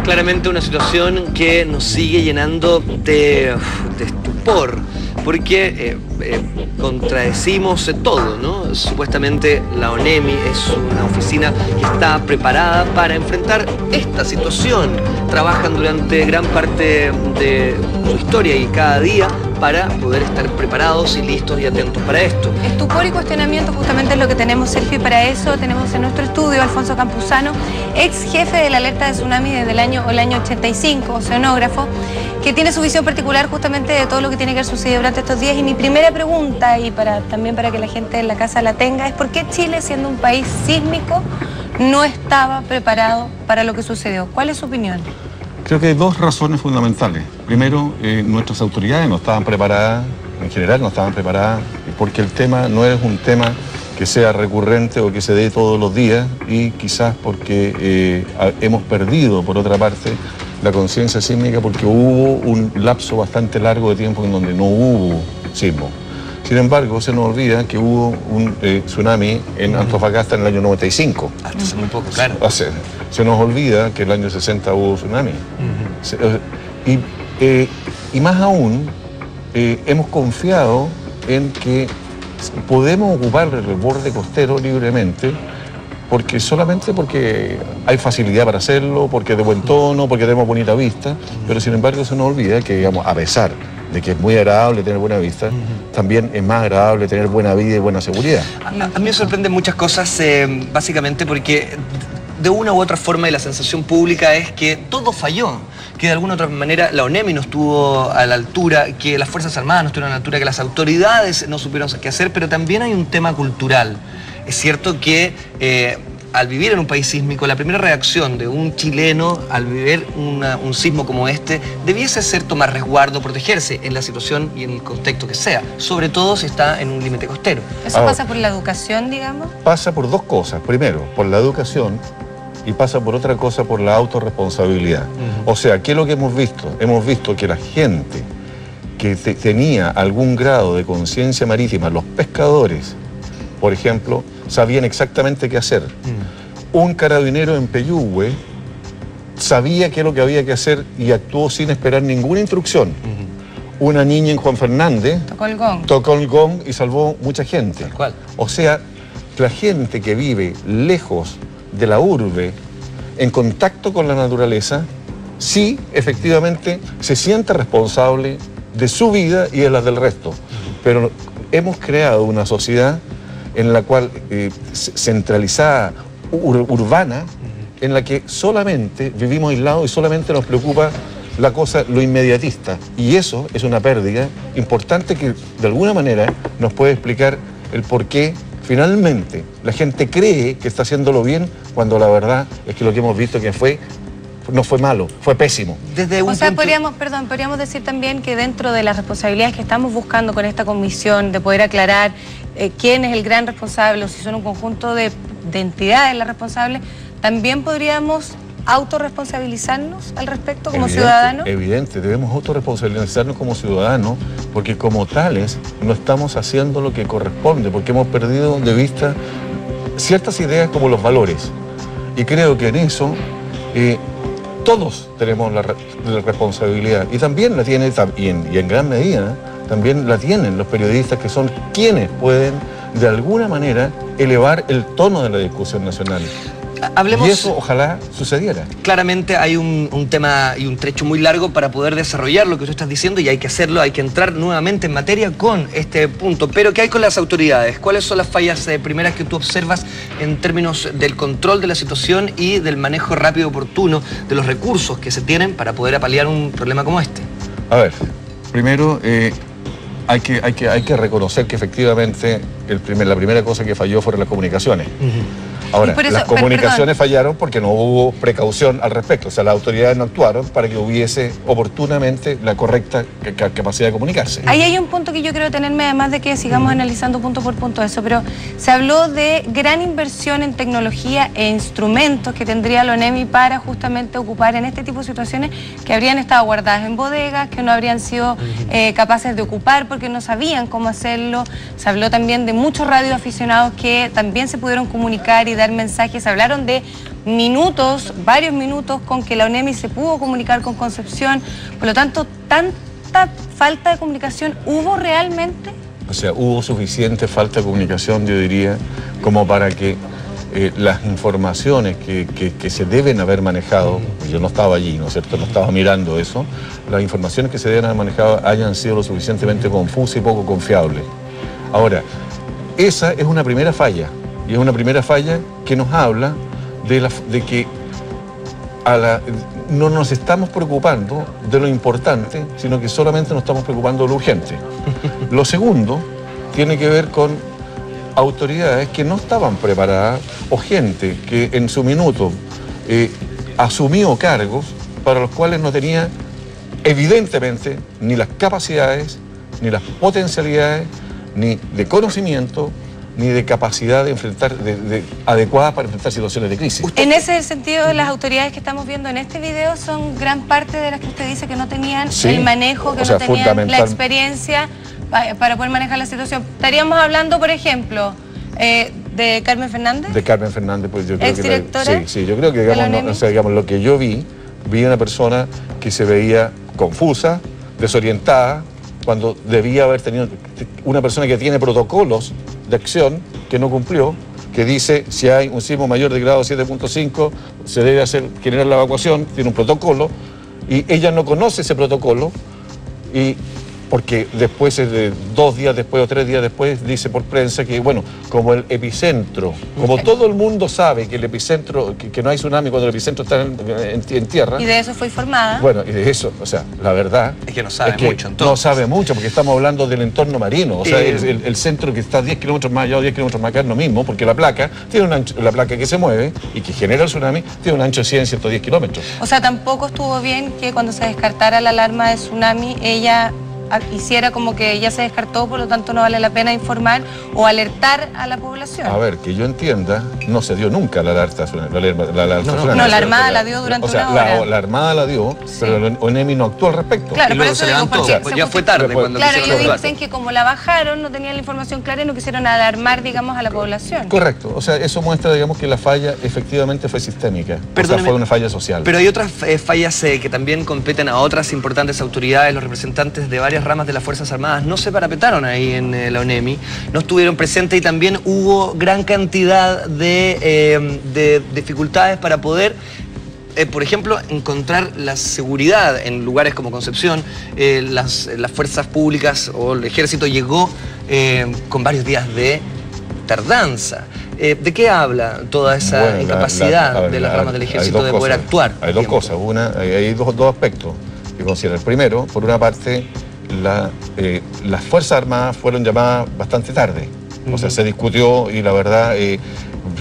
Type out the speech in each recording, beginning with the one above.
Claramente una situación que nos sigue llenando de estupor, porque contradecimos todo, ¿no? Supuestamente la ONEMI es una oficina que está preparada para enfrentar esta situación. Trabajan durante gran parte de su historia y cada día para poder estar preparados y listos y atentos para esto. Estupor y cuestionamiento justamente es lo que tenemos, Sergio, y para eso tenemos en nuestro estudio a Alfonso Campuzano, ex jefe de la alerta de tsunami desde el año 85, oceanógrafo, que tiene su visión particular justamente de todo lo que tiene que haber sucedido durante estos días. Y mi primera pregunta, y también para que la gente en la casa la tenga, es ¿por qué Chile, siendo un país sísmico, no estaba preparado para lo que sucedió? ¿Cuál es su opinión? Creo que hay dos razones fundamentales. Primero, nuestras autoridades no estaban preparadas, en general no estaban preparadas, porque el tema no es un tema que sea recurrente o que se dé todos los días, y quizás porque hemos perdido, por otra parte, la conciencia sísmica, porque hubo un lapso bastante largo de tiempo en donde no hubo sismo. Sin embargo, se nos olvida que hubo un tsunami en Antofagasta en el año 95. Hasta hace muy poco, claro. Se nos olvida que en el año 60 hubo tsunami. Y más aún, hemos confiado en que podemos ocupar el borde costero libremente, solamente porque hay facilidad para hacerlo, porque es de buen tono, porque tenemos bonita vista, pero sin embargo se nos olvida que, digamos, a pesar de que es muy agradable tener buena vista, también es más agradable tener buena vida y buena seguridad. A mí me sorprenden muchas cosas, básicamente porque de una u otra forma, y la sensación pública es que todo falló, que de alguna u otra manera la ONEMI no estuvo a la altura, que las Fuerzas Armadas no estuvieron a la altura, que las autoridades no supieron qué hacer, pero también hay un tema cultural. Es cierto que al vivir en un país sísmico, la primera reacción de un chileno al vivir un sismo como este debiese ser tomar resguardo, protegerse en la situación y en el contexto que sea, sobre todo si está en un límite costero. ¿Eso pasa por la educación, digamos? Pasa por dos cosas. Primero, por la educación, y pasa por otra cosa, por la autorresponsabilidad. O sea, ¿qué es lo que hemos visto? Hemos visto que la gente que tenía algún grado de conciencia marítima, los pescadores, por ejemplo, sabían exactamente qué hacer. Un carabinero en Peyúgue sabía qué es lo que había que hacer y actuó sin esperar ninguna instrucción. Una niña en Juan Fernández tocó el gong y salvó mucha gente. Tal cual. O sea, la gente que vive lejos de la urbe, en contacto con la naturaleza, sí, efectivamente, se siente responsable de su vida y de las del resto. Pero hemos creado una sociedad en la cual, centralizada, urbana, en la que solamente vivimos aislados y solamente nos preocupa lo inmediatista. Y eso es una pérdida importante que, de alguna manera, nos puede explicar el por qué finalmente la gente cree que está haciéndolo bien, cuando la verdad es que lo que hemos visto no fue malo, fue pésimo. Podríamos decir también que dentro de las responsabilidades que estamos buscando con esta comisión, de poder aclarar quién es el gran responsable o si son un conjunto de entidades las responsables, también podríamos autorresponsabilizarnos al respecto como ciudadanos. Evidente, debemos autorresponsabilizarnos como ciudadanos, porque como tales no estamos haciendo lo que corresponde, porque hemos perdido de vista ciertas ideas como los valores. Y creo que en eso todos tenemos la responsabilidad, y también la tiene, y en gran medida también la tienen los periodistas, que son quienes pueden de alguna manera elevar el tono de la discusión nacional. Y eso ojalá sucediera. Claramente hay un tema y un trecho muy largo para poder desarrollar lo que tú estás diciendo, y hay que hacerlo, hay que entrar nuevamente en materia con este punto. Pero ¿qué hay con las autoridades? ¿Cuáles son las fallas primeras que tú observas en términos del control de la situación y del manejo rápido y oportuno de los recursos que se tienen para poder apalear un problema como este? A ver, primero hay que reconocer que efectivamente la primera cosa que falló fueron las comunicaciones. Ahora, las comunicaciones fallaron porque no hubo precaución al respecto. O sea, las autoridades no actuaron para que hubiese oportunamente la correcta capacidad de comunicarse. Ahí hay un punto que yo quiero tenerme, además de que sigamos analizando punto por punto eso, pero se habló de gran inversión en tecnología e instrumentos que tendría la ONEMI para justamente ocupar en este tipo de situaciones que habrían estado guardadas en bodegas, que no habrían sido capaces de ocupar porque no sabían cómo hacerlo. Se habló también de muchos radioaficionados que también se pudieron comunicar y dar mensajes. Hablaron de minutos, varios minutos, con que la ONEMI se pudo comunicar con Concepción. Por lo tanto, ¿tanta falta de comunicación hubo realmente? O sea, hubo suficiente falta de comunicación, yo diría, como para que las informaciones que se deben haber manejado, yo no estaba allí, ¿no es cierto?, no estaba mirando eso, las informaciones que se deben haber manejado hayan sido lo suficientemente confusas y poco confiables. Ahora, esa es una primera falla, y es una primera falla que nos habla de que no nos estamos preocupando de lo importante, sino que solamente nos estamos preocupando de lo urgente. Lo segundo tiene que ver con autoridades que no estaban preparadas o gente que en su minuto asumió cargos para los cuales no tenía evidentemente ni las capacidades, ni las potencialidades, ni de conocimiento, ni de capacidad de enfrentar, adecuada para enfrentar situaciones de crisis. En ese sentido, las autoridades que estamos viendo en este video son gran parte de las que usted dice que no tenían el manejo, que no tenían la experiencia para poder manejar la situación. Estaríamos hablando, por ejemplo, de Carmen Fernández. De Carmen Fernández, pues yo creo ¿Exdirectora? Sí, yo creo que digamos lo que yo vi una persona que se veía confusa, desorientada, cuando debía haber tenido una persona que tiene protocolos de acción que no cumplió, que dice si hay un sismo mayor de grado 7.5 se debe generar la evacuación, tiene un protocolo, y ella no conoce ese protocolo, y porque después, 2 días después o 3 días después, dice por prensa que, bueno, como el epicentro, como todo el mundo sabe que el epicentro, que no hay tsunami cuando el epicentro está en tierra. Y de eso fue informada. Bueno, y de eso, o sea, la verdad es que no sabe mucho, entonces. No sabe mucho, porque estamos hablando del entorno marino, o sea, el centro que está 10 kilómetros más allá o 10 kilómetros más acá es lo mismo, porque la placa tiene la placa que se mueve y que genera el tsunami tiene un ancho de 100, 110 kilómetros. O sea, tampoco estuvo bien que cuando se descartara la alarma de tsunami, ella hiciera como que ya se descartó, por lo tanto no vale la pena informar o alertar a la población. A ver, que yo entienda, no se dio nunca la alerta tsunami. No, la Armada la dio durante una hora. La Armada la dio, sí, pero la ONEMI no actuó al respecto. Claro, y luego se levantó, ya fue tarde cuando claro, ellos dicen que como la bajaron, no tenían la información clara y no quisieron alarmar, digamos, a la población. Correcto, o sea, eso muestra, digamos, que la falla efectivamente fue sistémica. Perdóneme, o sea, fue una falla social. Pero hay otras fallas que también competen a otras importantes autoridades. Los representantes de varias ramas de las Fuerzas Armadas no se parapetaron ahí en la ONEMI, no estuvieron presentes, y también hubo gran cantidad de dificultades para poder, por ejemplo, encontrar la seguridad en lugares como Concepción. Las fuerzas públicas o el ejército llegó con varios días de tardanza. ¿De qué habla toda esa incapacidad de las ramas del ejército de poder actuar? Hay dos cosas. Hay dos aspectos que considerar. Primero, por una parte, las Fuerzas Armadas fueron llamadas bastante tarde. O sea, se discutió, y la verdad,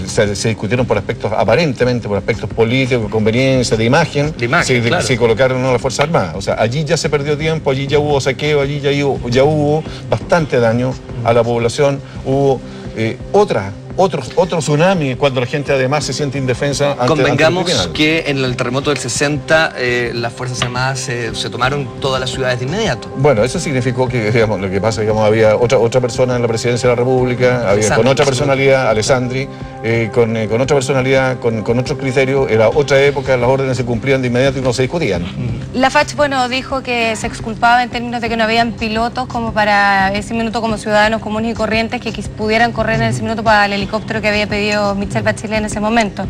se discutieron por aspectos, aparentemente por aspectos políticos, conveniencia, de imagen, claro. Se colocaron a las Fuerzas Armadas. O sea, allí ya se perdió tiempo, allí ya hubo saqueo, allí ya hubo bastante daño a la población, hubo otro tsunami cuando la gente además se siente indefensa ante Convengamos que en el terremoto del 60 las Fuerzas Armadas se tomaron todas las ciudades de inmediato. Bueno, eso significó que, digamos, lo que pasa, digamos, había otra persona en la presidencia de la República, había con otra personalidad, Alessandri, con otra personalidad, con otros criterios, era otra época, las órdenes se cumplían de inmediato y no se discutían. La FACH, bueno, dijo que se exculpaba en términos de que no habían pilotos como para ese minuto, como ciudadanos comunes y corrientes que pudieran correr en ese minuto para el helicóptero que había pedido Michelle Bachelet en ese momento.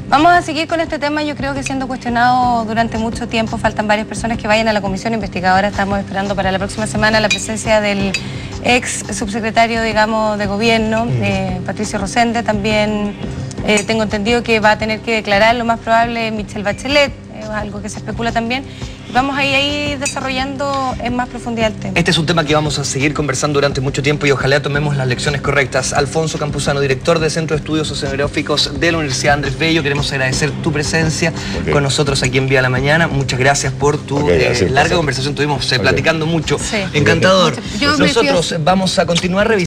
Vamos a seguir con este tema, yo creo que siendo cuestionado durante mucho tiempo. Faltan varias personas que vayan a la comisión investigadora. Estamos esperando para la próxima semana la presencia del ex subsecretario, digamos, de gobierno, Patricio Rosende. También tengo entendido que va a tener que declarar, lo más probable, Michelle Bachelet, algo que se especula también. Vamos a ir desarrollando en más profundidad el tema. Este es un tema que vamos a seguir conversando durante mucho tiempo y ojalá tomemos las lecciones correctas. Alfonso Campuzano, director del Centro de Estudios Oceanográficos de la Universidad Andrés Bello, queremos agradecer tu presencia con nosotros aquí en Vía a la Mañana. Muchas gracias por tu larga conversación. Estuvimos platicando mucho. Sí. Encantador. Nosotros vamos a continuar revisando.